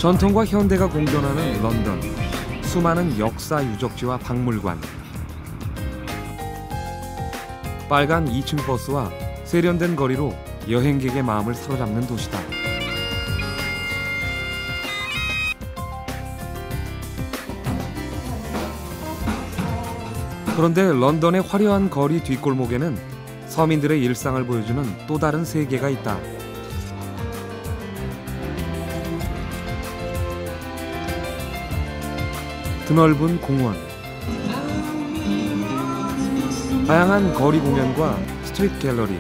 전통과 현대가 공존하는 런던. 수많은 역사 유적지와 박물관. 빨간 2층 버스와 세련된 거리로 여행객의 마음을 사로잡는 도시다. 그런데 런던의 화려한 거리 뒷골목에는 서민들의 일상을 보여주는 또 다른 세계가 있다. 드넓은 공원, 다양한 거리 공연과 스트리트 갤러리,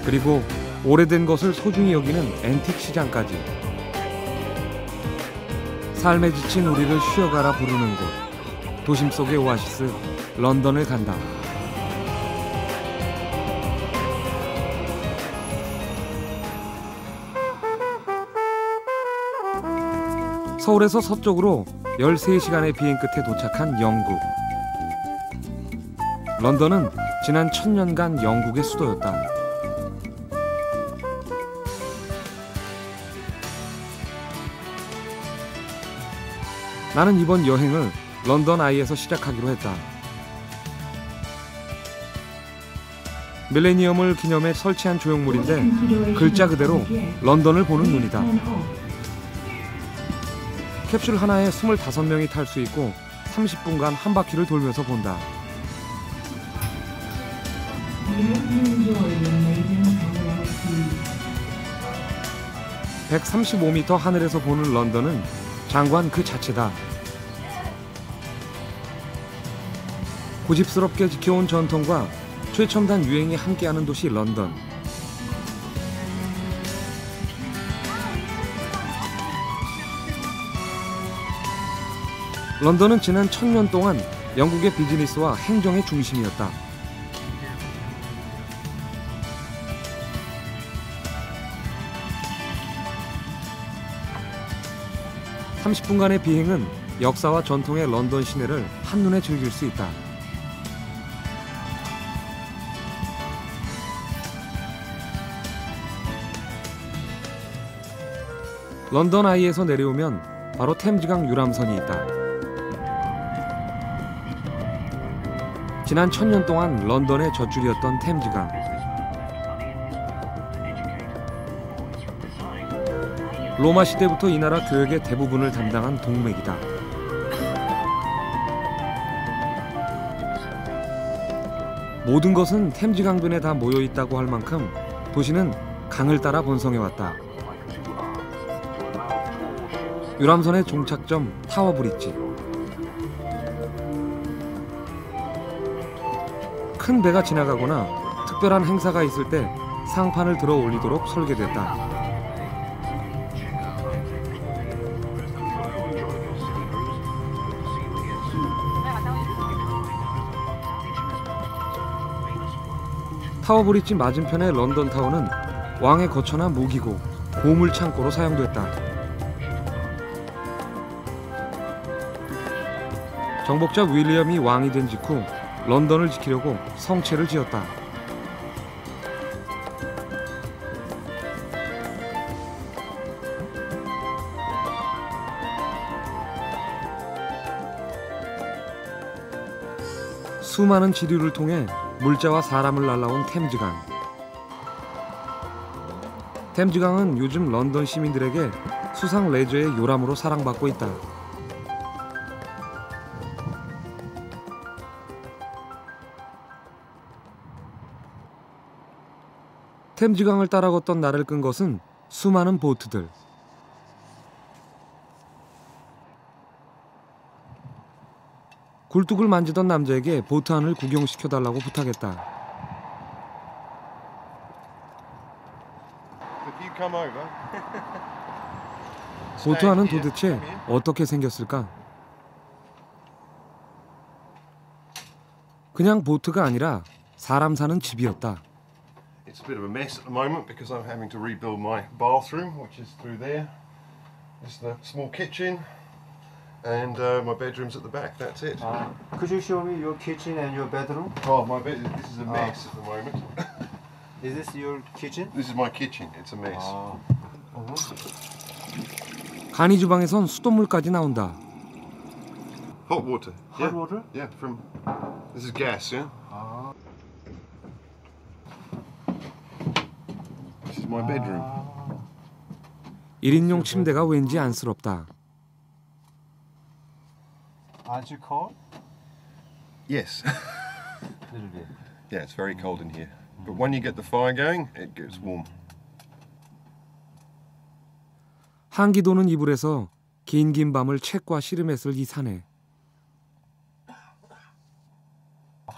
그리고 오래된 것을 소중히 여기는 앤틱 시장까지. 삶에 지친 우리를 쉬어가라 부르는 곳, 도심 속의 오아시스 런던을 간다. 서울에서 서쪽으로 13시간의 비행 끝에 도착한 영국. 런던은 지난 1000년간 영국의 수도였다. 나는 이번 여행을 런던 아이에서 시작하기로 했다. 밀레니엄을 기념해 설치한 조형물인데 글자 그대로 런던을 보는 눈이다. 캡슐 하나에 25명이 탈 수 있고 30분간 한 바퀴를 돌면서 본다. (135m) 하늘에서 보는 런던은 장관 그 자체다. 고집스럽게 지켜온 전통과 최첨단 유행이 함께하는 도시 런던. 런던은 지난 1000년 동안 영국의 비즈니스와 행정의 중심이었다. (30분간의) 비행은 역사와 전통의 런던 시내를 한눈에 즐길 수 있다. 런던 아이에서 내려오면 바로 템즈강 유람선이 있다. 지난 1000년 동안 런던의 젖줄이었던 템즈강. 로마 시대부터 이 나라 교역의 대부분을 담당한 동맥이다. 모든 것은 템즈강변에 다 모여 있다고 할 만큼 도시는 강을 따라 번성해왔다. 유람선의 종착점 타워 브릿지. 큰 배가 지나가거나 특별한 행사가 있을 때 상판을 들어 올리도록 설계됐다. 타워 브릿지 맞은편의 런던 타워는 왕의 거처나 무기고 보물 창고로 사용됐다. 정복자 윌리엄이 왕이 된 직후 런던을 지키려고 성체를 지었다. 수많은 지류를 통해 물자와 사람을 날라온 템즈강. 템즈강은 요즘 런던 시민들에게 수상 레저의 요람으로 사랑받고 있다. 템즈강을 따라 걷던 나를 끈 것은 수많은 보트들. 굴뚝을 만지던 남자에게 보트 안을 구경시켜달라고 부탁했다. 보트 안은 도대체 어떻게 생겼을까? 그냥 보트가 아니라 사람 사는 집이었다. It's a bit of a mess at the moment because I'm having to rebuild my bathroom, which is through there. It's the small kitchen, and my bedroom's at the back. That's it. Could you show me your kitchen and your bedroom? Oh, my bed. This is a mess at the moment. Is this your kitchen? This is my kitchen. It's a mess. 간이 주방에선 수돗물까지 나온다. Hot water. Hot water? Yeah, from. This is gas, yeah? This is my bedroom. 1인용 침대가 왠지 안쓰럽다. Aren't you cold? Yes. A little bit. Yeah, it's very cold in here. But when you get the fire going, it gets warm. 한기 도는 이불에서 긴 밤을 책과 씨름했을 이 사내.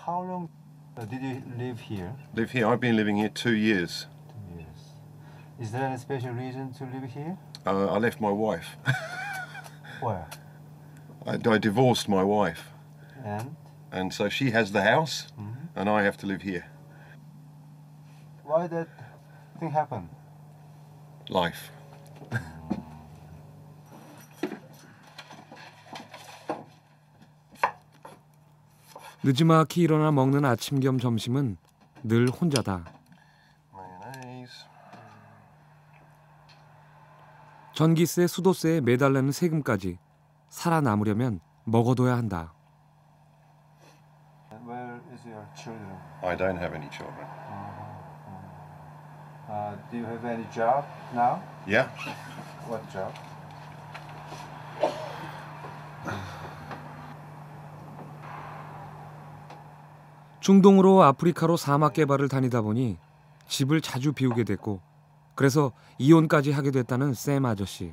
How long did you live here? Live here. I've been living here 2 years. 2 years. Is there any special reason to live here? I left my wife. Where? I divorced my wife. And so she has the house, and I have to live here. Why that thing happened? Life. 늦지막히 일어나 먹는 아침 겸 점심은 늘 혼자다. Mayonnaise. 전기세, 수도세에 매달리는 세금까지 살아남으려면 먹어둬야 한다. Where is your children? I don't have any children. Do you have any job now? Yeah. What job? 중동으로 아프리카로 사막 개발을 다니다 보니 집을 자주 비우게 됐고 그래서 이혼까지 하게 됐다는 샘 아저씨.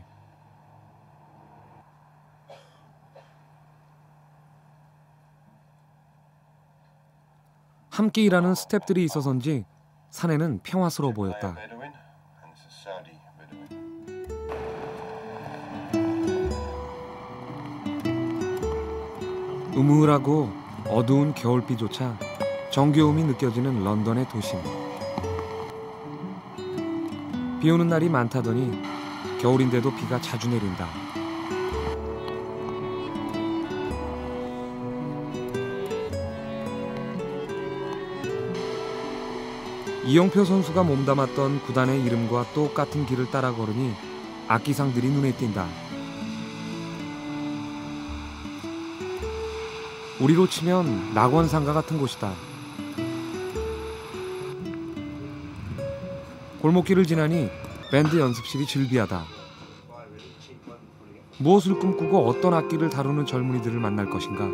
함께 일하는 스태프들이 있어서인지 사내는 평화스러워 보였다. Bedouin, and this is Saudi Bedouin. 음울하고 어두운 겨울비조차 정겨움이 느껴지는 런던의 도심. 비 오는 날이 많다더니 겨울인데도 비가 자주 내린다. 이영표 선수가 몸담았던 구단의 이름과 똑같은 길을 따라 걸으니 악기상들이 눈에 띈다. 우리로 치면 낙원상가 같은 곳이다. 골목길을 지나니 밴드 연습실이 즐비하다. 무엇을 꿈꾸고 어떤 악기를 다루는 젊은이들을 만날 것인가.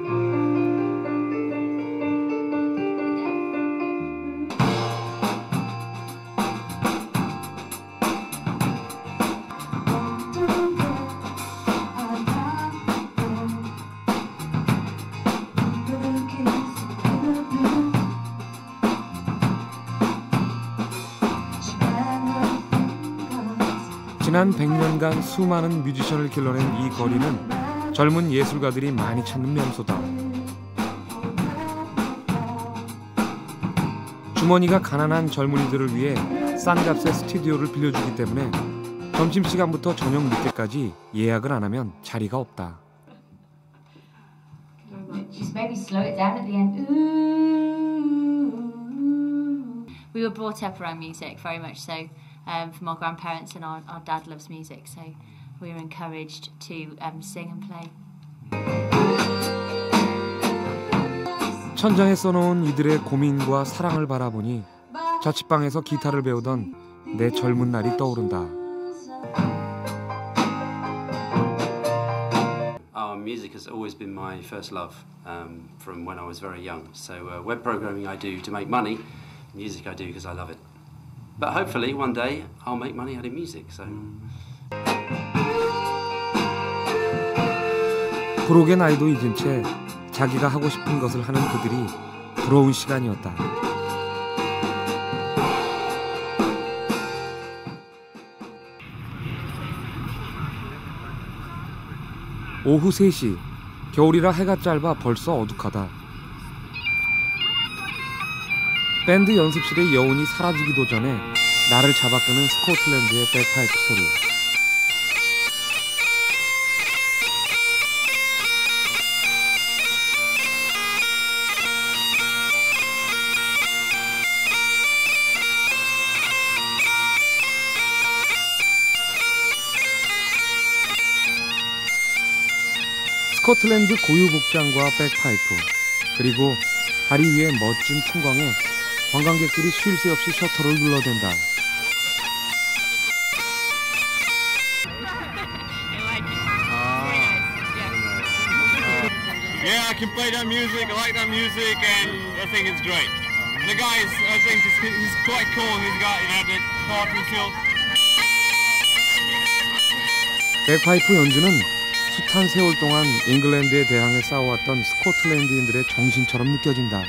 지난 100년간 수많은 뮤지션을 길러낸 이 거리는 젊은 예술가들이 많이 찾는 명소다. 주머니가 가난한 젊은이들을 위해 싼 값의 스튜디오를 빌려주기 때문에 점심시간부터 저녁 늦게까지 예약을 안 하면 자리가 없다. Just maybe slow it down at the end. We were brought up around music, very much so. From our grandparents, and our dad loves music, so we were encouraged to sing and play. 천장에 써놓은 이들의 고민과 사랑을 바라보니 자취방에서 기타를 배우던 내 젊은 날이 떠오른다. Music has always been my first love from when I was very young. So web programming I do to make money, music I do because I love it. But hopefully one day I'll make money out of music. So. 프로의 나이도 잊은 채 자기가 하고 싶은 것을 하는 그들이 부러운 시간이었다. 오후 3시, 겨울이라 해가 짧아 벌써 어둑하다. 밴드 연습실의 여운이 사라지기도 전에 나를 잡아끄는 스코틀랜드의 백파이프 소리. 스코틀랜드 고유 복장과 백파이프, 그리고 다리 위의 멋진 풍광에 관광객들이 쉴 새 없이 셔터를 눌러댄다. Yeah, I can play that music. I like that music, and I think it's great. The guy is, I think, he's quite cool. He's got, the heart and feel. 백파이프 연주는 숱한 세월 동안 잉글랜드에 대항해 싸워왔던 스코틀랜드인들의 정신처럼 느껴진다.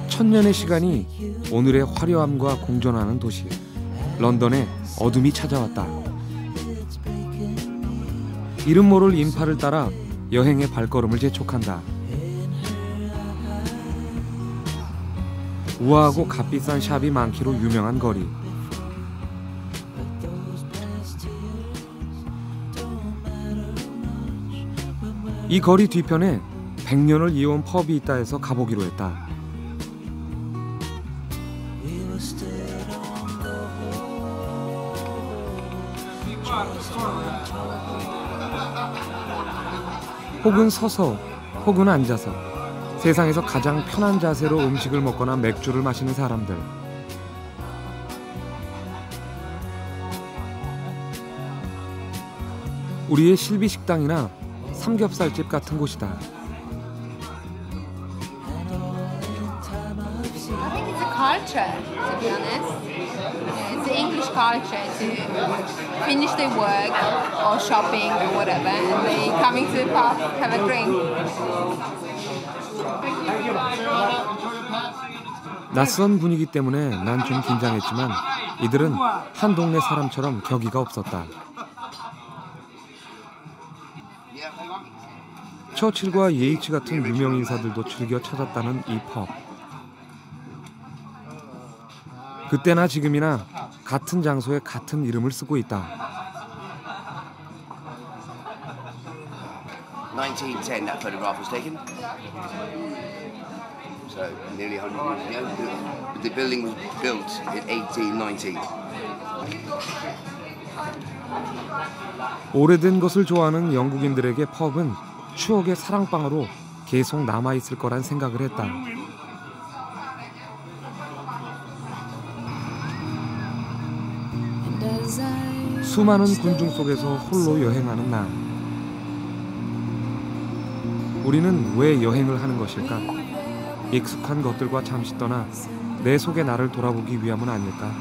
천년의 시간이 오늘의 화려함과 공존하는 도시 런던에 어둠이 찾아왔다. 이름 모를 인파를 따라 여행의 발걸음을 재촉한다. 우아하고 값비싼 샵이 많기로 유명한 거리. 이 거리 뒤편에 100년을 이어온 펍이 있다 해서 가보기로 했다. 혹은 서서 혹은 앉아서 세상에서 가장 편한 자세로 음식을 먹거나 맥주를 마시는 사람들. 우리의 실비 식당이나 삼겹살집 같은 곳이다. I think it's a culture, to be honest. It's the English culture to finish their work or shopping or whatever, and they coming to the pub, have a drink. 낯선 분위기 때문에 난 좀 긴장했지만 이들은 한 동네 사람처럼 격의가 없었다. 처칠과 예이츠 같은 유명 인사들도 즐겨 찾았다는 이 펍. 그때나 지금이나 같은 장소에 같은 이름을 쓰고 있다. 1910 that photograph was taken. So nearly 100 years ago. The building was built in 1819. 오래된 것을 좋아하는 영국인들에게 펍은 추억의 사랑방으로 계속 남아있을 거란 생각을 했다. 수많은 군중 속에서 홀로 여행하는 나. 우리는 왜 여행을 하는 것일까? 익숙한 것들과 잠시 떠나 내 속의 나를 돌아보기 위함은 아닐까?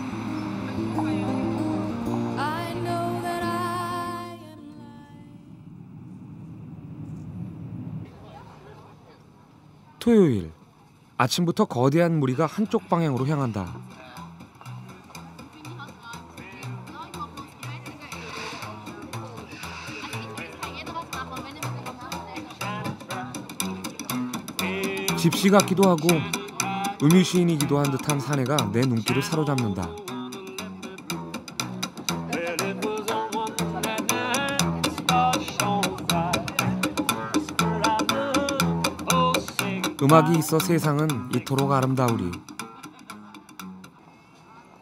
토요일, 아침부터 거대한 무리가 한쪽 방향으로 향한다. 집시 같기도 하고 음유시인이기도 한 듯한 사내가 내 눈길을 사로잡는다. 음악이 있어 세상은 이토록 아름다우리.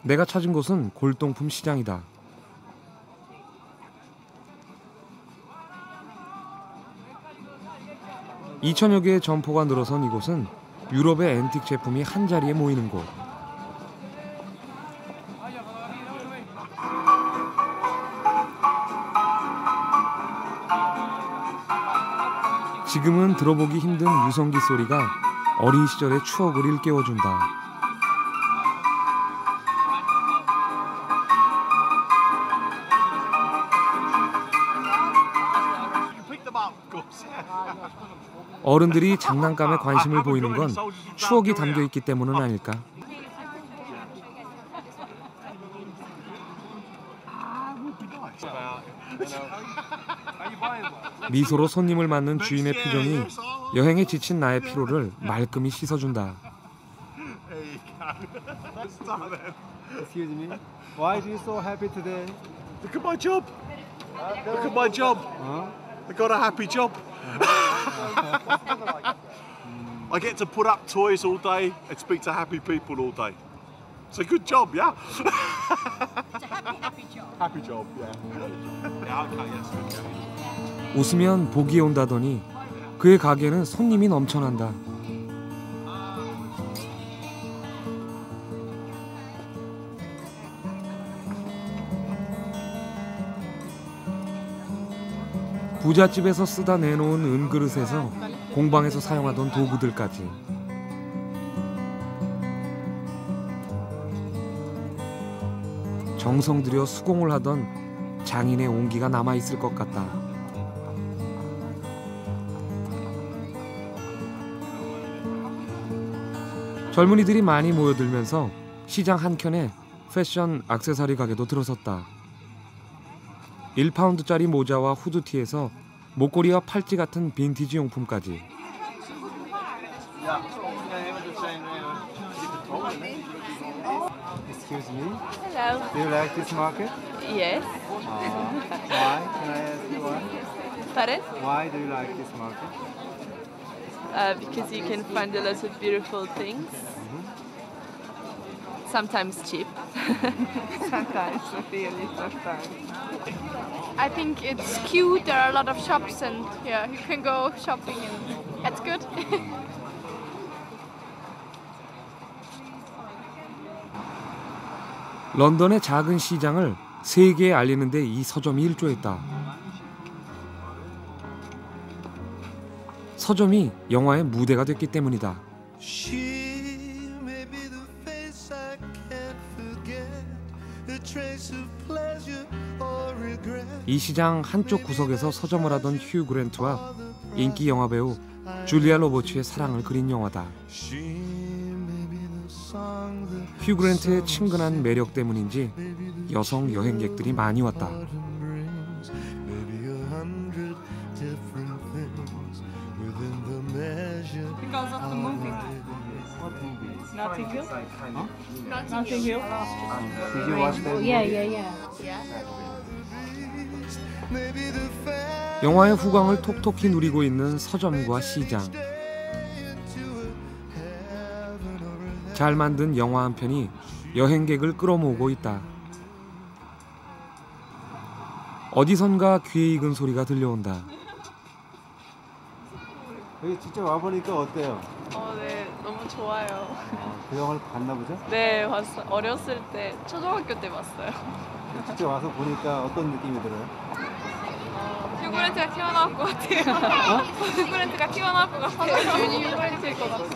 내가 찾은 곳은 골동품 시장이다. (2000여 개의 점포가 늘어선 이곳은 유럽의 앤틱 제품이 한자리에 모이는 곳. 지금은 들어보기 힘든 유성기 소리가 어린 시절의 추억을 일깨워준다. 어른들이 장난감에 관심을 보이는 건 추억이 담겨있기 때문은 아닐까? 미소로 손님을 맞는 주인의 표정이 여행에 지친 나의 피로를 말끔히 씻어준다. Excuse me. Why are you so happy today? Look at my job. Look at my job. I got a happy job. I get to put up toys all day and speak to happy people all day. It's a good job, yeah? It's a happy job. Happy job, yeah. Yeah, okay, yes, okay. 웃으면 복이 온다더니 그의 가게는 손님이 넘쳐난다. 부잣집에서 쓰다 내놓은 은그릇에서 공방에서 사용하던 도구들까지. 정성 들여 수공을 하던 장인의 온기가 남아있을 것 같다. 젊은이들이 많이 모여들면서 시장 한켠에 패션 액세서리 가게도 들어섰다. 1파운드짜리 모자와 후드티에서 목걸이와 팔찌 같은 빈티지 용품까지. Excuse me. Hello. Do you like this market? Yes. Why? Can I ask you why? Pardon? Why do you like this market? Because you can find a lot of beautiful things. Sometimes cheap. Sometimes, really, sometimes. I think it's cute. There are a lot of shops, and yeah, you can go shopping, and it's good. 런던의 작은 시장을 세계에 알리는 데 이 서점이 일조했다. 서점이 영화의 무대가 됐기 때문이다. 이 시장 한쪽 구석에서 서점을 하던 휴 그랜트와 인기 영화배우 줄리아 로버츠의 사랑을 그린 영화다. 휴 그랜트의 친근한 매력 때문인지 여성 여행객들이 많이 왔다. Because of the movie. What movie? Notting Hill? Huh? Notting Hill? Did you watch that? Yeah. 영화의 후광을 톡톡히 누리고 있는 서점과 시장. 잘 만든 영화 한 편이 여행객을 끌어모으고 있다. 어디선가 귀에 익은 소리가 들려온다. 여기 직접 와보니까 어때요? 네, 너무 좋아요. 그 영화를 봤나 보죠? 네, 봤어요. 어렸을 때, 초등학교 때 봤어요. 직접 와서 보니까 어떤 느낌이 들어요? 휴그랜트가 튀어나올 것 같아요. 휴그랜트가 튀어나올 것 같아요. 주인이 휴그랜트일 것 같아요.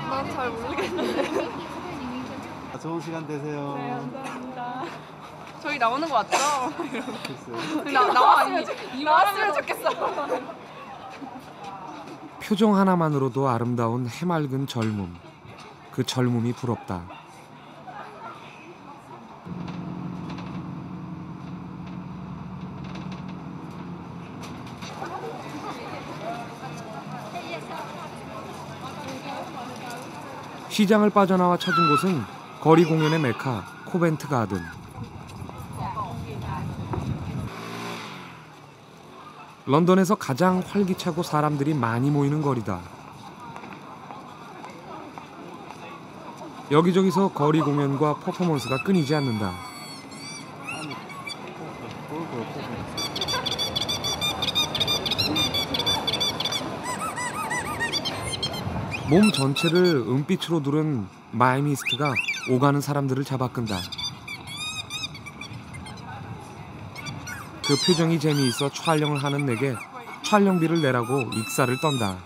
난 잘 모르겠는데. 좋은 시간 되세요. 네, 감사합니다. 저희 나오는 거 맞죠? 글쎄요. 나왔으면 좋겠어. 표정 하나만으로도 아름다운 해맑은 젊음. 그 젊음이 부럽다. 시장을 빠져나와 찾은 곳은 거리 공연의 메카 코벤트 가든. 런던에서 가장 활기차고 사람들이 많이 모이는 거리다. 여기저기서 거리 공연과 퍼포먼스가 끊이지 않는다. 몸 전체를 은빛으로 두른 마이미스트가 오가는 사람들을 잡아끈다. 그 표정이 재미있어 촬영을 하는 내게 촬영비를 내라고 익사를 떤다.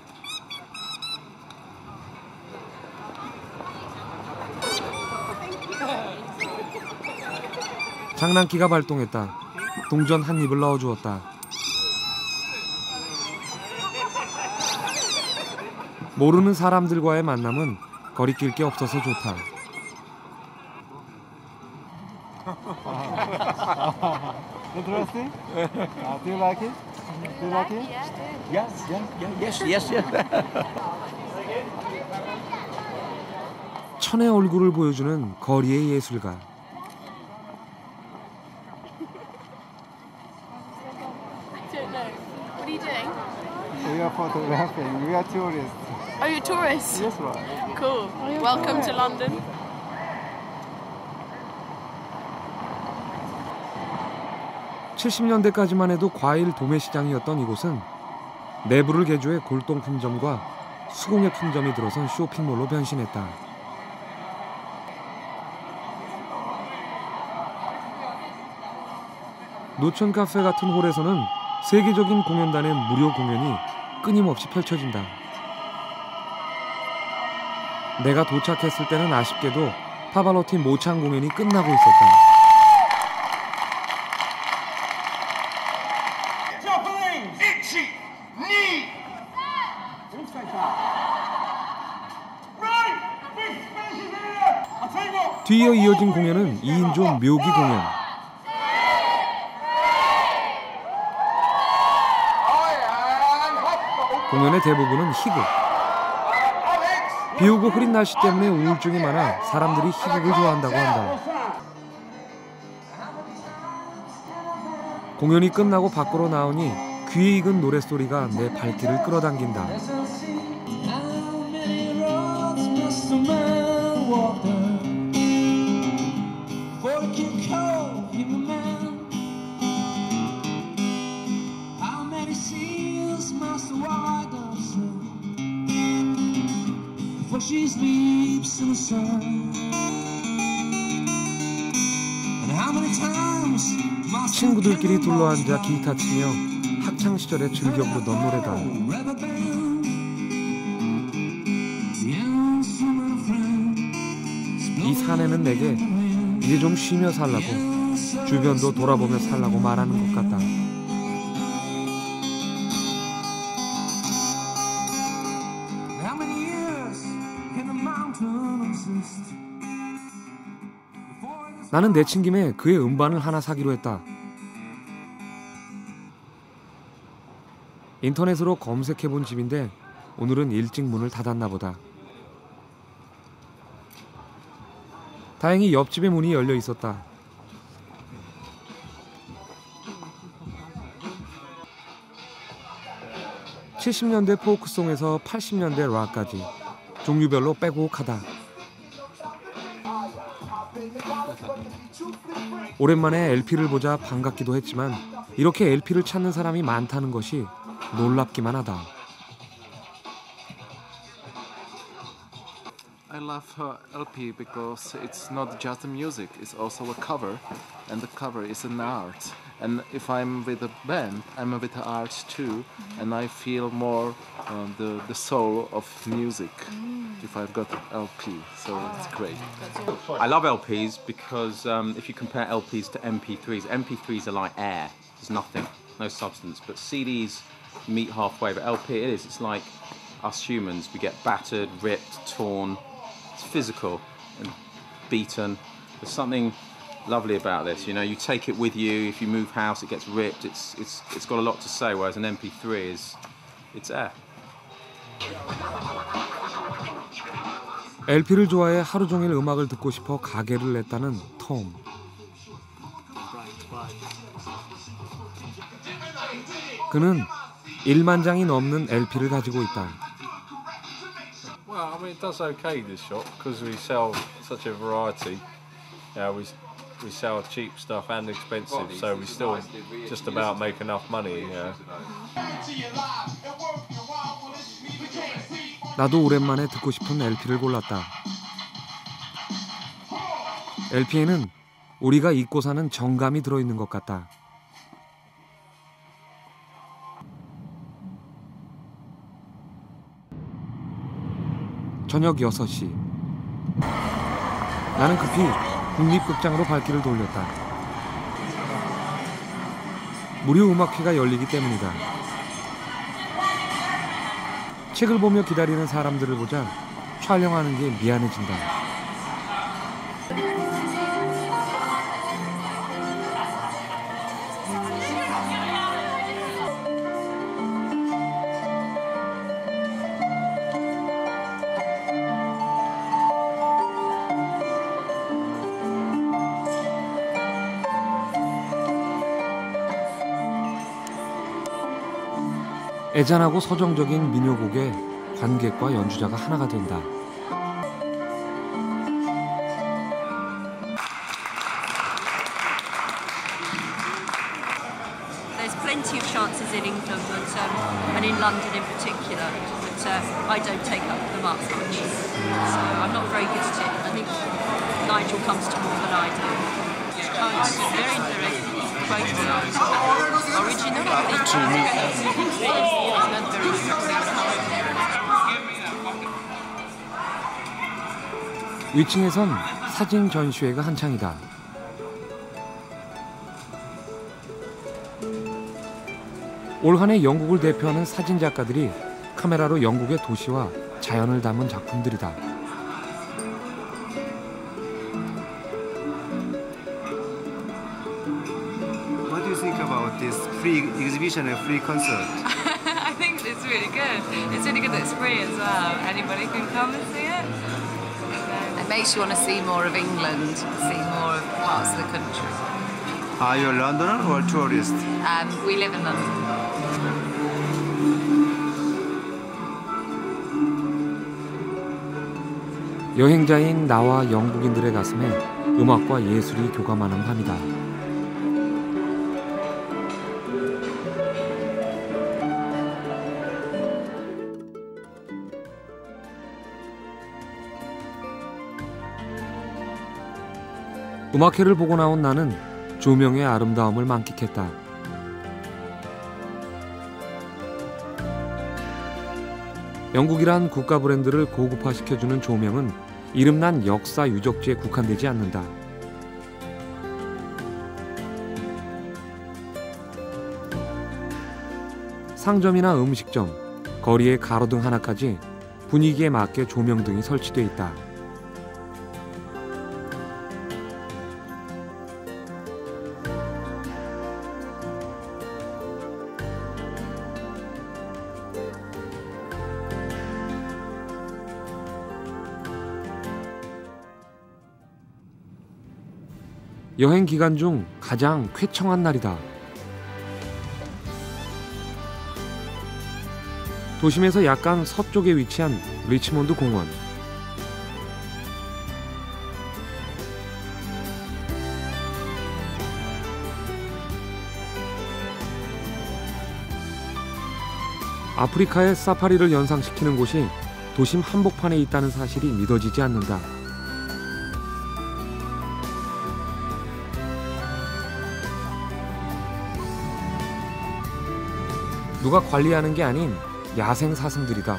장난기가 발동했다. 동전 한 입을 넣어주었다. 모르는 사람들과의 만남은 거리낄 게 없어서 좋다. Interesting? Do you like it? Do you like it? Yes. 천의 얼굴을 보여주는 거리의 예술가. I don't know. What are you doing? We are photographing. We are tourists. Are you tourists? Yes, right. Cool. Welcome to London. (70년대까지만) 해도 과일 도매시장이었던 이곳은 내부를 개조해 골동품점과 수공예품점이 들어선 쇼핑몰로 변신했다. 노천 카페 같은 홀에서는 세계적인 공연단의 무료 공연이 끊임없이 펼쳐진다. 내가 도착했을 때는 아쉽게도 파바로티 모창 공연이 끝나고 있었다. 뒤이어 이어진 공연은 2인조 묘기 공연. 공연의 대부분은 희극. 비오고 흐린 날씨 때문에 우울증이 많아 사람들이 희극을 좋아한다고 한다. 공연이 끝나고 밖으로 나오니 귀에 익은 노랫소리가 내 발길을 끌어당긴다. 친구들끼리 둘러앉아 기타 치며 학창시절에 즐겨 부르던 노래다. 이 사내는 내게 이제 좀 쉬며 살라고, 주변도 돌아보며 살라고 말하는 것 같다. 나는 내친 김에 그의 음반을 하나 사기로 했다. 인터넷으로 검색해본 집인데 오늘은 일찍 문을 닫았나 보다. 다행히 옆집의 문이 열려 있었다. (70년대) 포크송에서 (80년대) 락까지 종류별로 빼곡하다. 오랜만에 LP를 보자 반갑기도 했지만 이렇게 LP를 찾는 사람이 많다는 것이 놀랍기만 하다. I love LP because it's not just music, it's also a cover, and the cover is an art. And if I'm with a band, I'm with the art too, and I feel more the soul of music if I've got LP, so it's great. I love LPs because if you compare LPs to MP3s, MP3s are like air, there's nothing, no substance, but CDs meet halfway, but LP it's like us humans, we get battered, ripped, torn. It's physical and beaten. There's something lovely about this, you know. You take it with you. If you move house, it gets ripped. It's got a lot to say. Whereas an MP3 it's air. LP를 좋아해 하루 종일 음악을 듣고 싶어 가게를 냈다는 톰. 그는 1만 장이 넘는 LP를 가지고 있다. Well, I mean, it does okay, this shop, because we sell such a variety. We sell cheap stuff and expensive, so we still just about make enough money. 나도 오랜만에 듣고 싶은 LP를 골랐다. LP에는 우리가 잊고 사는 정감이 들어있는 것 같다. 저녁 6시. 나는 급히 국립극장으로 발길을 돌렸다. 무료 음악회가 열리기 때문이다. 책을 보며 기다리는 사람들을 보자 촬영하는 게 미안해진다. 애잔하고 서정적인 민요곡에 관객과 연주자가 하나가 된다. There's plenty of chances in England and in London in particular, but I don't take up the marks much. So I'm not very good at it. I think Nigel comes to more than I do. It's very direct, quite original, and very 위층에선 사진 전시회가 한창이다. 올 한해 영국을 대표하는 사진 작가들이 카메라로 영국의 도시와 자연을 담은 작품들이다. What do you think about this free exhibition and free concert? I think it's really good. It's really good that it's free as well. Anybody can come and see it. It makes you want to see more of England, see more of parts of the country. Are you a Londoner or a tourist? We live in London. 여행자인 나와 영국인들의 가슴에 음악과 예술이 교감하는 밤이다. 음악회를 보고 나온 나는 조명의 아름다움을 만끽했다. 영국이란 국가 브랜드를 고급화시켜주는 조명은 이름난 역사 유적지에 국한되지 않는다. 상점이나 음식점, 거리의 가로등 하나까지 분위기에 맞게 조명등이 설치돼 있다. 여행 기간 중 가장 쾌청한 날이다. 도심에서 약간 서쪽에 위치한 리치몬드 공원. 아프리카의 사파리를 연상시키는 곳이 도심 한복판에 있다는 사실이 믿어지지 않는다. 누가 관리하는 게 아닌 야생 사슴들이다.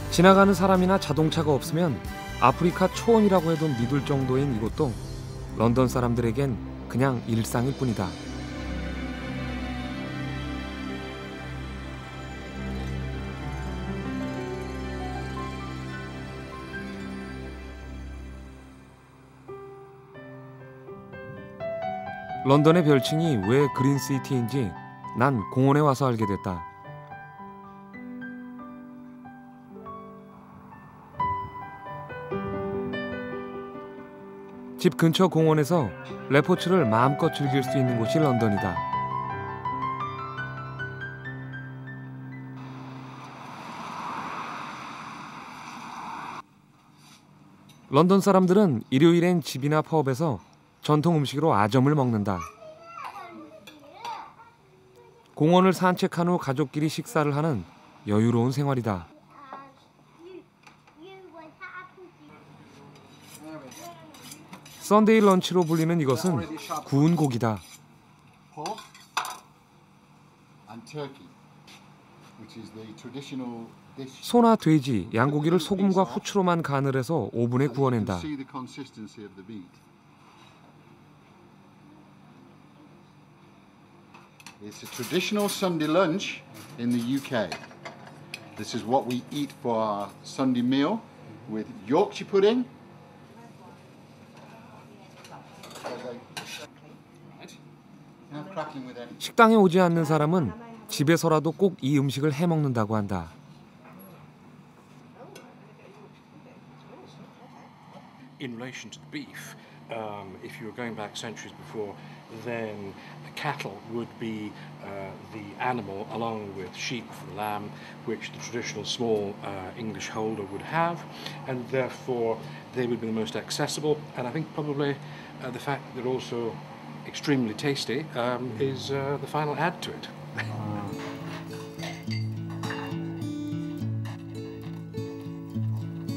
지나가는 사람이나 자동차가 없으면 아프리카 초원이라고 해도 믿을 정도인 이곳도 런던 사람들에겐 그냥 일상일 뿐이다. 런던의 별칭이 왜 그린시티인지 난 공원에 와서 알게 됐다. 집 근처 공원에서 레포츠를 마음껏 즐길 수 있는 곳이 런던이다. 런던 사람들은 일요일엔 집이나 펍에서 전통 음식으로 아점을 먹는다. 공원을 산책한 후 가족끼리 식사를 하는 여유로운 생활이다. 썬데이 런치로 불리는 이것은 구운 고기다. 소나 돼지, 양고기를 소금과 후추로만 간을 해서 오븐에 구워낸다. It's a traditional Sunday lunch in the UK. This is what we eat for our Sunday meal with Yorkshire pudding. 식당에 오지 않는 사람은 집에서라도 꼭 이 음식을 해 먹는다고 한다. in relation to the beef, if you were going back centuries before, then cattle would be the animal along with sheep for the lamb, which the traditional small English holder would have, and therefore they would be the most accessible. And I think probably the fact that they're also extremely tasty is the final add to it.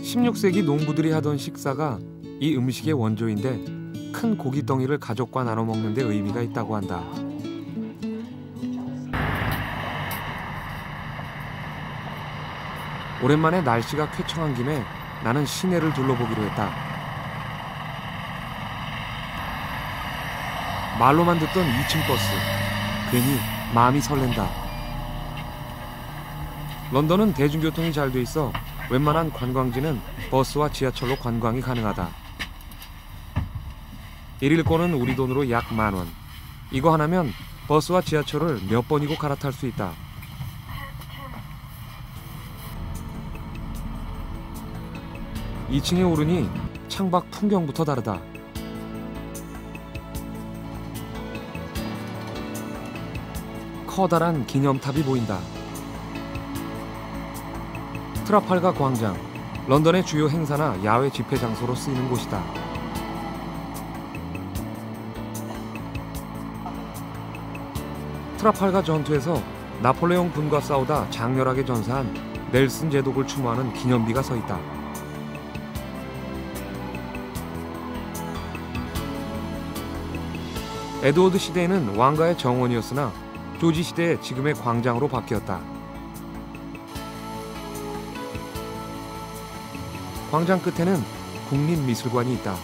16세기 농부들이 하던 식사가 이 음식의 원조인데 큰 고기 덩이를 가족과 나눠 먹는 데 의미가 있다고 한다. 오랜만에 날씨가 쾌청한 김에 나는 시내를 둘러보기로 했다. 말로만 듣던 2층 버스. 괜히 마음이 설렌다. 런던은 대중교통이 잘 돼 있어 웬만한 관광지는 버스와 지하철로 관광이 가능하다. 1일권은 우리 돈으로 약 10,000원. 이거 하나면 버스와 지하철을 몇 번이고 갈아탈 수 있다. (2층에) 오르니 창밖 풍경부터 다르다. 커다란 기념탑이 보인다. 트라팔가 광장, 런던의 주요 행사나 야외 집회 장소로 쓰이는 곳이다. 트라팔가 전투에서 나폴레옹 군과 싸우다 장렬하게 전사한 넬슨 제독을 추모하는 기념비가 서 있다. 에드워드 시대에는 왕가의 정원이었으나 조지 시대에 지금의 광장으로 바뀌었다. 광장 끝에는 국립미술관이 있다.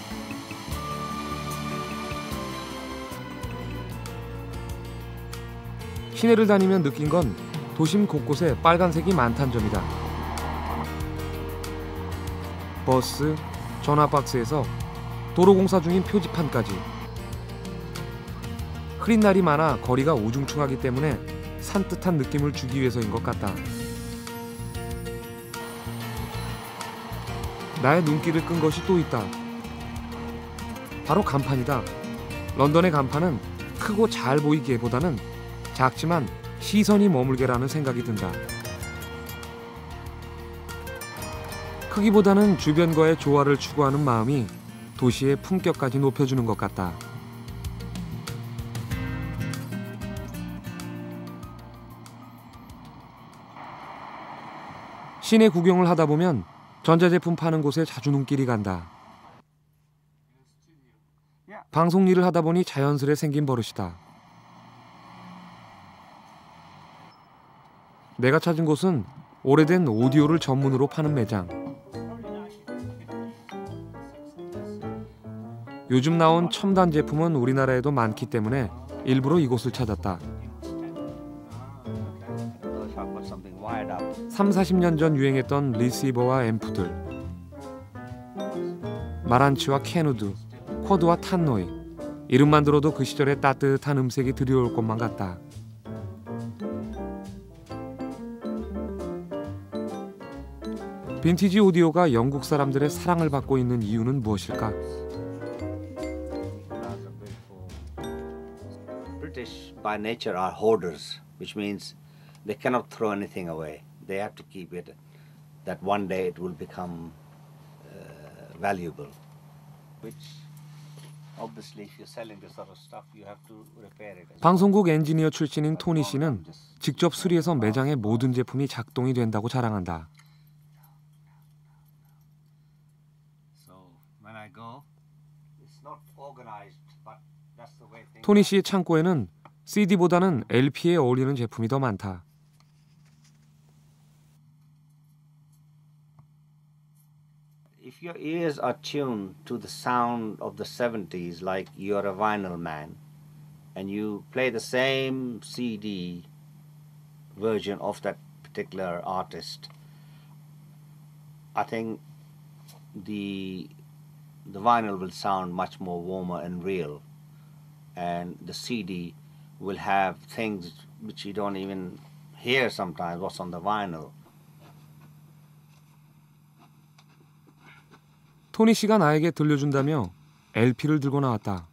시내를 다니면 느낀 건 도심 곳곳에 빨간색이 많다는 점이다. 버스, 전화박스에서 도로공사 중인 표지판까지. 흐린 날이 많아 거리가 우중충하기 때문에 산뜻한 느낌을 주기 위해서인 것 같다. 나의 눈길을 끈 것이 또 있다. 바로 간판이다. 런던의 간판은 크고 잘 보이기보다는 작지만 시선이 머물게라는 생각이 든다. 크기보다는 주변과의 조화를 추구하는 마음이 도시의 품격까지 높여주는 것 같다. 시내 구경을 하다 보면 전자제품 파는 곳에 자주 눈길이 간다. 방송 일을 하다 보니 자연스레 생긴 버릇이다. 내가 찾은 곳은 오래된 오디오를 전문으로 파는 매장. 요즘 나온 첨단 제품은 우리나라에도 많기 때문에 일부러 이곳을 찾았다. 30-40년 전 유행했던 리시버와 앰프들, 마란치와 캐누드, 쿼드와 탄노이. 이름만 들어도 그 시절의 따뜻한 음색이 드리올 것만 같다. 빈티지 오디오가 영국 사람들의 사랑을 받고 있는 이유는 무엇일까? British by nature are hoarders, which means they cannot throw anything away. They have to keep it, that one day it will become valuable. Which obviously if you're selling this sort of stuff, you have to repair it. 방송국 엔지니어 출신인 토니 씨는 직접 수리해서 매장의 모든 제품이 작동이 된다고 자랑한다. 토니 씨의 창고에는 CD보다는 LP에 어울리는 제품이 더 많다. If your ears are tuned to the sound of the 70s, like you're a vinyl man, and you play the same CD version of that particular artist, I think the vinyl will sound much more warmer and real, and the CD will have things which you don't even hear sometimes what's on the vinyl. 토니 씨가 나에게 들려준다며 LP를 들고 나왔다.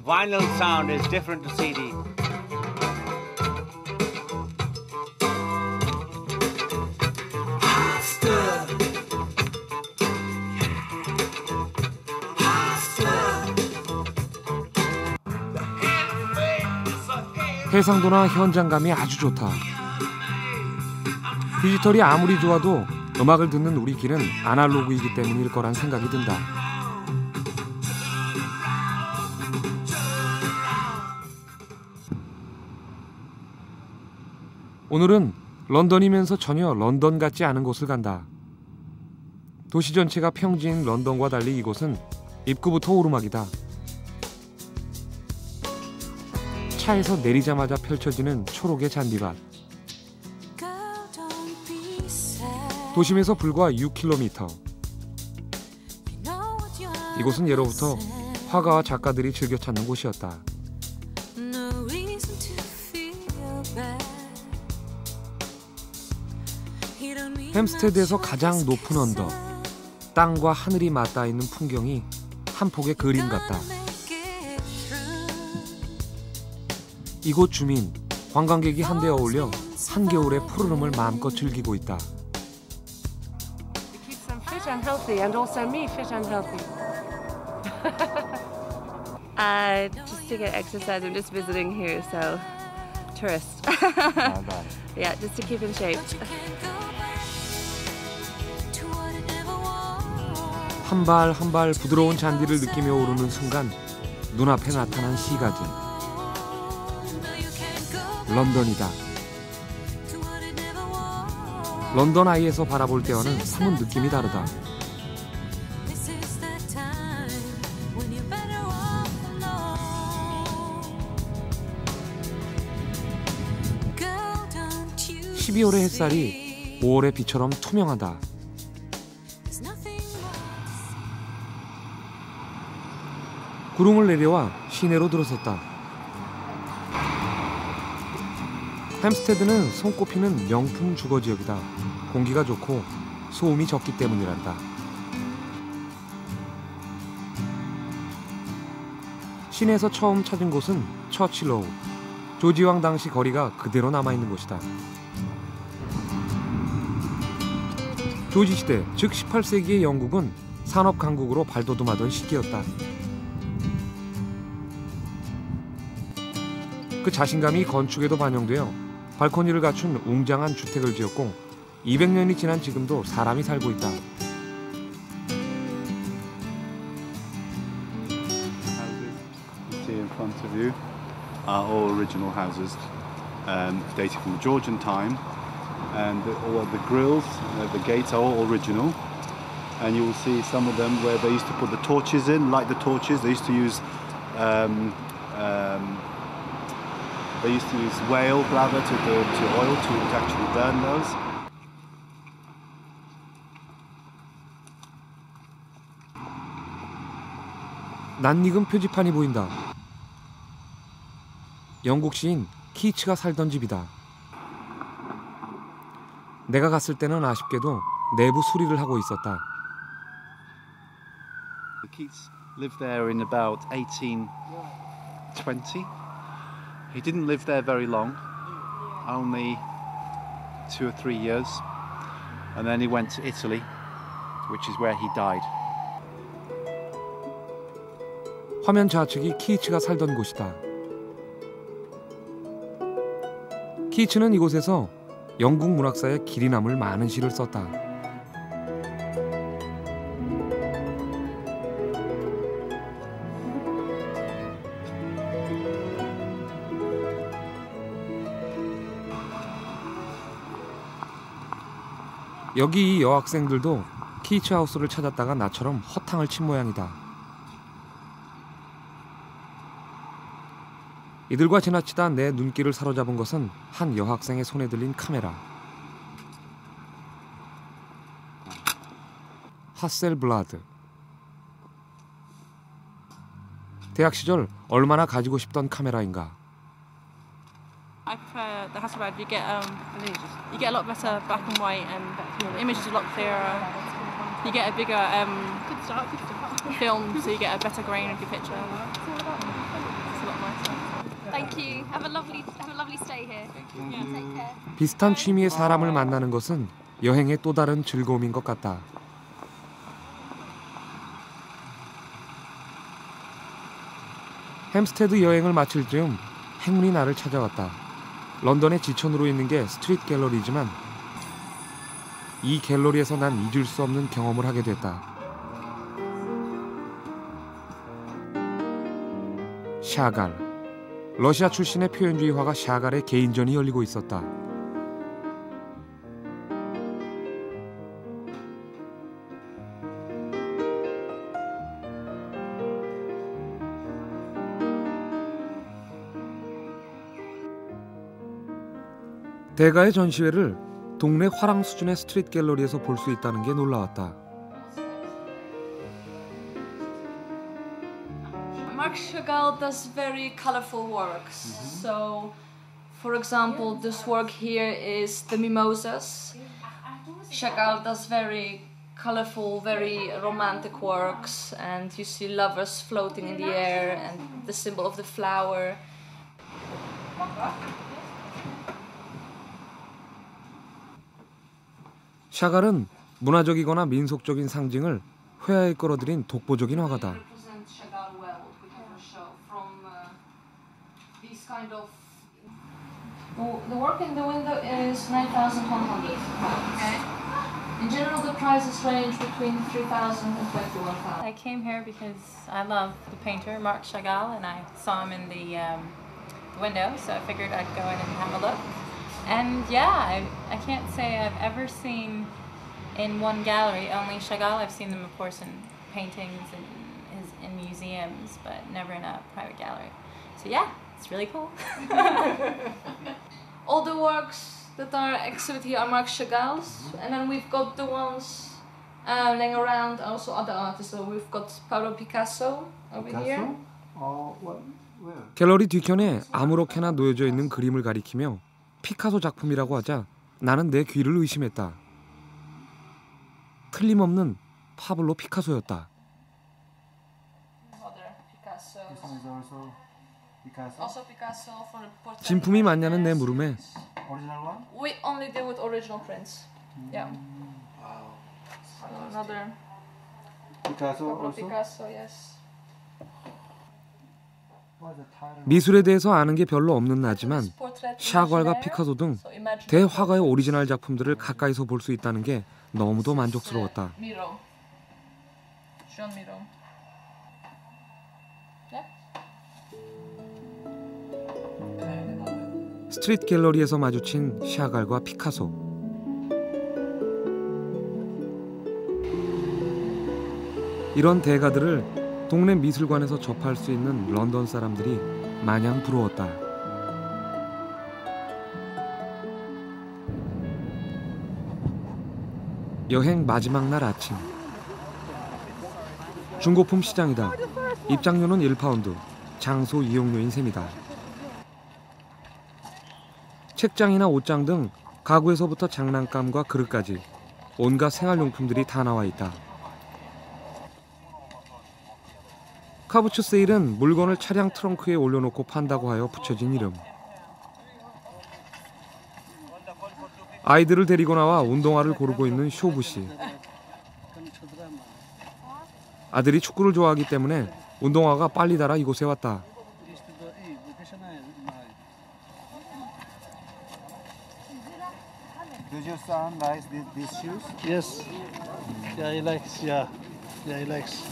Vinyl sound is different to CD. 해상도나 현장감이 아주 좋다. 디지털이 아무리 좋아도 음악을 듣는 우리 귀는 아날로그이기 때문일 거란 생각이 든다. 오늘은 런던이면서 전혀 런던 같지 않은 곳을 간다. 도시 전체가 평지인 런던과 달리 이곳은 입구부터 오르막이다. 차에서 내리자마자 펼쳐지는 초록의 잔디밭. 도심에서 불과 6km. 이곳은 예로부터 화가와 작가들이 즐겨 찾는 곳이었다. 햄스테드에서 가장 높은 언덕, 땅과 하늘이 맞닿아 있는 풍경이 한 폭의 그림 같다. 이곳 주민, 관광객이 한데 어울려 한겨울의 푸르름을 마음껏 즐기고 있다. Keep them fit and healthy, and also me fit and healthy. Just to get exercise. I'm just visiting here, so tourist. Yeah, just to keep in shape. 한 발 한 발 부드러운 잔디를 느끼며 오르는 순간 눈앞에 나타난 시가지. 런던이다. 런던 아이에서 바라볼 때와는 사뭇 느낌이 다르다. (12월의) 햇살이 (5월의) 비처럼 투명하다. 구름을 내려와 시내로 들어섰다. 햄스테드는 손꼽히는 명품 주거 지역이다. 공기가 좋고 소음이 적기 때문이란다. 시내에서 처음 찾은 곳은 처칠로우. 조지왕 당시 거리가 그대로 남아있는 곳이다. 조지 시대, 즉 18세기의 영국은 산업 강국으로 발돋움하던 시기였다. 그 자신감이 건축에도 반영되어 발코니를 갖춘 웅장한 주택을 지었고 200년이 지난 지금도 사람이 살고 있다. See in front of you are all original houses, dated from Georgian time, and all the grills, the gates are all original. And you will see some of them where they used to put the torches in, like the torches. They used to use whale bladder to oil to actually burn those. 낯익은 표지판이 보인다. 영국 시인 키츠가 살던 집이다. 내가 갔을 때는 아쉽게도 내부 수리를 하고 있었다. Keats lived there in about 1820. He didn't live there very long, only 2 or 3 years, and then he went to Italy, which is where he died. 화면 좌측이 키츠가 살던 곳이다. 키츠는 이곳에서 영국 문학사에 길이 남을 많은 시를 썼다. 여기 이 여학생들도 키츠 하우스를 찾았다가 나처럼 허탕을 친 모양이다. 이들과 지나치다 내 눈길을 사로잡은 것은 한 여학생의 손에 들린 카메라. 하셀블라드. 대학 시절 얼마나 가지고 싶던 카메라인가. I prefer the Hasselblad. You get a lot better black and white, and the image is a lot clearer. You get a bigger film, so you get a better grain of your picture. It's a lot nicer. Thank you. Have a lovely stay here. Yeah, take care. 비슷한 취미의 사람을 만나는 것은 여행의 또 다른 즐거움인 것 같다. 햄스테드 여행을 마칠 즈음 행운이 나를 찾아왔다. 런던의 지천으로 있는 게 스트리트 갤러리지만 이 갤러리에서 난 잊을 수 없는 경험을 하게 됐다. 샤갈. 러시아 출신의 표현주의 화가 샤갈의 개인전이 열리고 있었다. 대가의 전시회를 동네 화랑 수준의 스트리트 갤러리에서 볼 수 있다는 게 놀라웠다. Marc Chagall does very colorful works. So, for example, this work here is the Mimosas. Chagall does very colorful, very romantic works, and you see lovers floating in the air and the symbol of the flower. 샤갈은 문화적이거나 민속적인 상징을 회화에 끌어들인 독보적인 화가다. The work in the window is 9,100 pounds. In general, the prices range between 3,000 and 21,000. I came here because I love the painter Marc Chagall, and I saw him in the window, so I figured I'd go in and have a look. And yeah, I can't say I've ever seen in one gallery, only Chagall. I've seen them, of course, in paintings and in museums, but never in a private gallery. So yeah, it's really cool. All the works that are exhibited here are Marc Chagall's, and then we've got the ones laying around, also other artists. So we've got Pablo Picasso over here. Where? 갤러리 뒤편에 아무렇게나 놓여져 있는 그림을 가리키며 피카소 작품이라고 하자 나는 내 귀를 의심했다. 틀림없는 파블로 피카소였다. 진품이 맞냐는 내 물음에 We only deal with original prints. Yeah. Another Picasso, yes. 미술에 대해서 아는 게 별로 없는 나지만 샤갈과 피카소 등 대화가의 오리지널 작품들을 가까이서 볼 수 있다는 게 너무도 만족스러웠다. Miro. Jean Miro. 스트리트 갤러리에서 마주친 샤갈과 피카소. 이런 대가들을 동네 미술관에서 접할 수 있는 런던 사람들이 마냥 부러웠다. 여행 마지막 날 아침. 중고품 시장이다. 입장료는 1파운드, 장소 이용료인 셈이다. 책장이나 옷장 등 가구에서부터 장난감과 그릇까지 온갖 생활용품들이 다 나와 있다. 카부츠 세일은 물건을 차량 트렁크에 올려놓고 판다고 하여 붙여진 이름. 아이들을 데리고 나와 운동화를 고르고 있는 쇼부 씨. 아들이 축구를 좋아하기 때문에 운동화가 빨리 닳아 이곳에 왔다. Does your son like these shoes? Yes. Yeah, he likes. Yeah, he likes.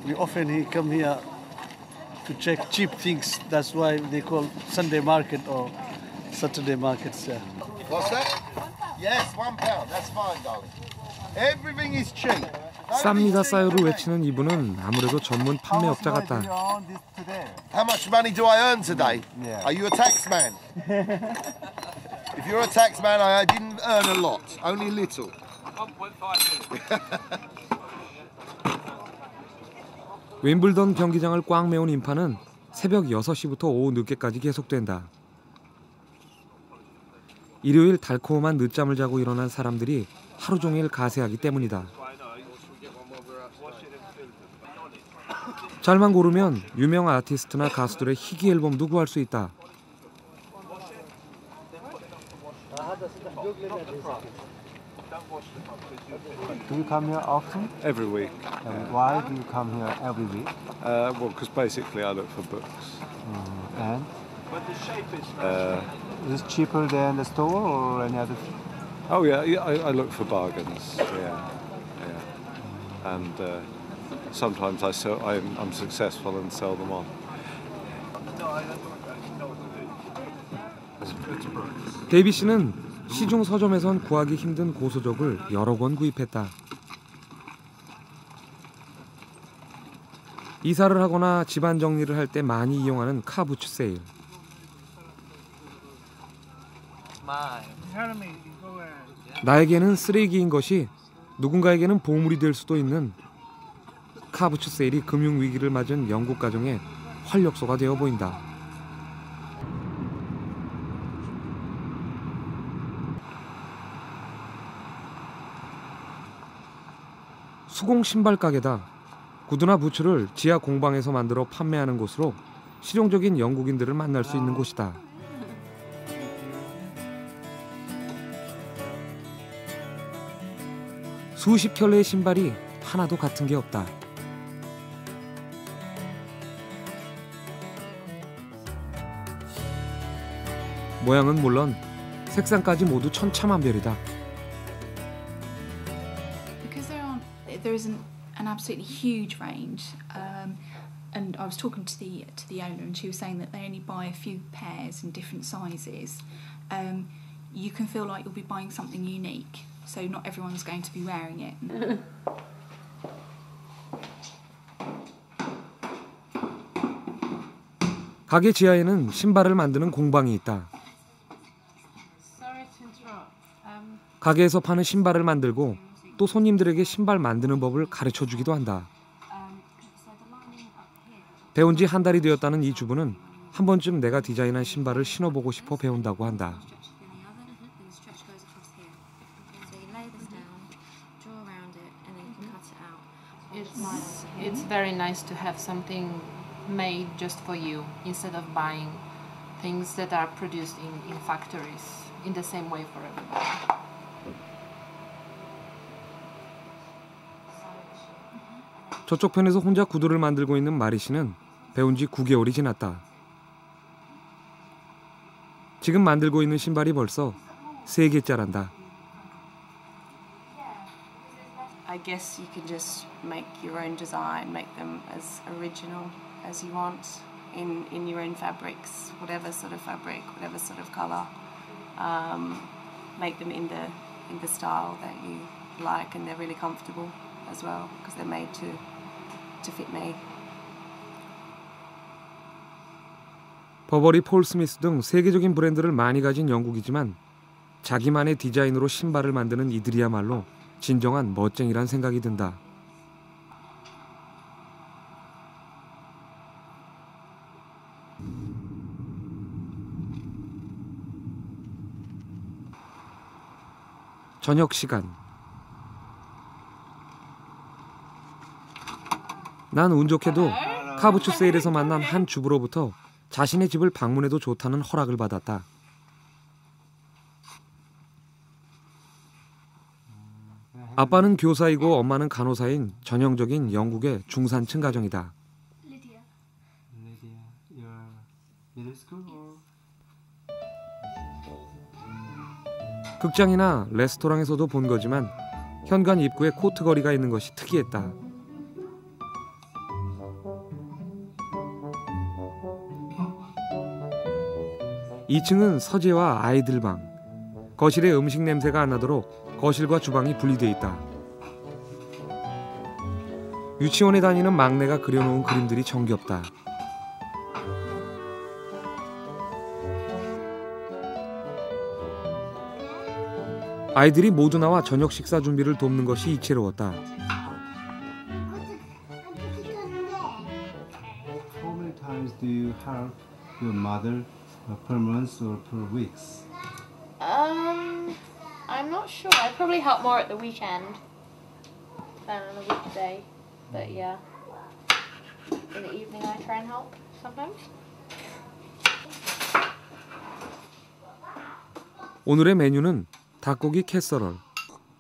We often he come here to check cheap things. That's why they call Sunday market or Saturday markets. Yeah. What's that? Yes, £1. That's fine, darling. Everything is cheap. 쌉니다 싸요를 외치는 이분은 아무래도 전문 판매업자 같다. How much money do I earn today? Are you a tax man? If you're a tax man, I didn't earn a lot, only little. 1.5 million. 웸블던 경기장을 꽉 메운 인파는 새벽 6시부터 오후 늦게까지 계속된다. 일요일 달콤한 늦잠을 자고 일어난 사람들이 하루 종일 가세하기 때문이다. 잘만 고르면 유명 아티스트나 가수들의 희귀 앨범도 구할 수 있다. Do you come here often? Every week. And why do you come here every week? Well, because basically I look for books. And? Uh, Is it cheaper than the store or any other? oh yeah, I look for bargains. Yeah. And sometimes I'm successful and sell them on. 데이비 씨는 시중 서점에선 구하기 힘든 고서적을 여러 권 구입했다. 이사를 하거나 집안 정리를 할 때 많이 이용하는 카부츠 세일. 나에게는 쓰레기인 것이 누군가에게는 보물이 될 수도 있는 카부츠 세일이 금융 위기를 맞은 영국 가정의 활력소가 되어 보인다. 수공 신발 가게다. 구두나 부츠를 지하 공방에서 만들어 판매하는 곳으로 실용적인 영국인들을 만날 수 있는 곳이다. 수십 켤레의 신발이 하나도 같은 게 없다. 모양은 물론 색상까지 모두 천차만별이다. There isn't an absolutely huge range, and I was talking to the owner, and she was saying that they only buy a few pairs in different sizes. You can feel like you'll be buying something unique, so not everyone's going to be wearing it. 가게 지하에는 신발을 만드는 공방이 있다. 가게에서 파는 신발을 만들고 또 손님들에게 신발 만드는 법을 가르쳐주기도 한다. 배운 지 한 달이 되었다는 이 주부는 한 번쯤 내가 디자인한 신발을 신어보고 싶어 배운다고 한다. It's very nice to have something made just for you instead of buying things that are produced in factories in the same way for everybody. 저쪽 편에서 혼자 구두를 만들고 있는 마리 씨는 배운 지 9개월이 지났다. 지금 만들고 있는 신발이 벌써 3개짜란다. I guess you can just make your own design, make them as original as you want in your own fabrics, whatever sort of fabric, whatever sort of colour. Make them in the style that you like, and they're really comfortable as well because they're made to fit me. 버버리, 폴 스미스 등 세계적인 브랜드를 많이 가진 영국이지만 자기만의 디자인으로 신발을 만드는 이들이야말로 진정한 멋쟁이란 생각이 든다. 저녁 시간. 난 운 좋게도 카부츠 세일에서 만난 한 주부로부터 자신의 집을 방문해도 좋다는 허락을 받았다. 아빠는 교사이고 엄마는 간호사인 전형적인 영국의 중산층 가정이다. 극장이나 레스토랑에서도 본 거지만 현관 입구에 코트 거리가 있는 것이 특이했다. 2층은 서재와 아이들 방, 거실에 음식 냄새가 안 나도록 거실과 주방이 분리돼 있다. 유치원에 다니는 막내가 그려놓은 그림들이 정겹다. 아이들이 모두 나와 저녁 식사 준비를 돕는 것이 이채로웠다. times do you help your mother per month or per weeks? I'm not sure. I probably help more at the weekend than on a weekday. But yeah, in the evening I try and help sometimes. 오늘의 메뉴는 닭고기 캐서럴,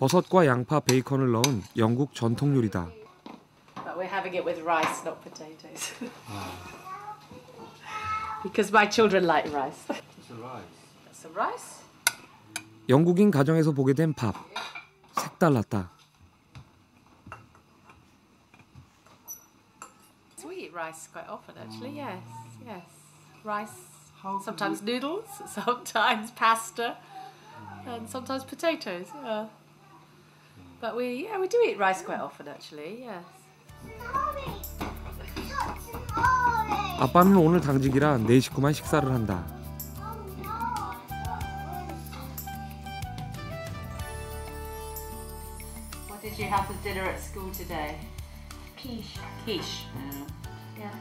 버섯과 양파, 베이컨을 넣은 영국 전통 요리다. But we're having it with rice, not potatoes. Because my children like rice. It's a rice. That's a rice. 영국인 가정에서 보게 된 밥, 색달랐다. We eat rice quite often, actually. Yes, yes. Rice. Sometimes noodles, sometimes pasta, and sometimes potatoes. Yeah. But we do eat rice quite often, actually. Yes. 아빠는 오늘 당직이라 네 식구만 식사를 한다. What did you have for dinner at school today? Quiche. Quiche. Yeah.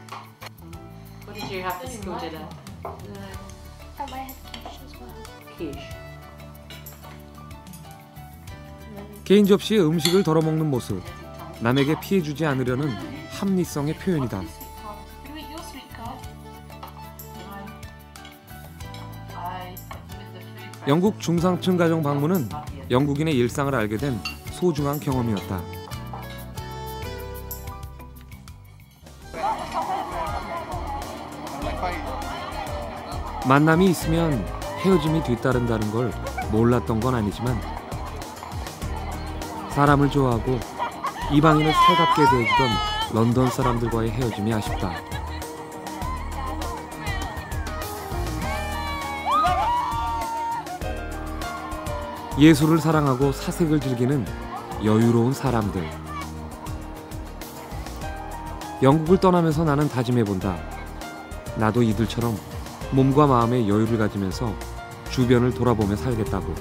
What did you have for school dinner? I might have quiche as well. Quiche. 개인 접시에 음식을 덜어 먹는 모습, 남에게 피해 주지 않으려는 합리성의 표현이다. 영국 중상층 가정 방문은 영국인의 일상을 알게 된 소중한 경험이었다. 만남이 있으면 헤어짐이 뒤따른다는 걸 몰랐던 건 아니지만 사람을 좋아하고 이방인을 살갑게 대해주던 런던 사람들과의 헤어짐이 아쉽다. 예술을 사랑하고 사색을 즐기는 여유로운 사람들. 영국을 떠나면서 나는 다짐해본다. 나도 이들처럼 몸과 마음의 여유를 가지면서 주변을 돌아보며 살겠다고.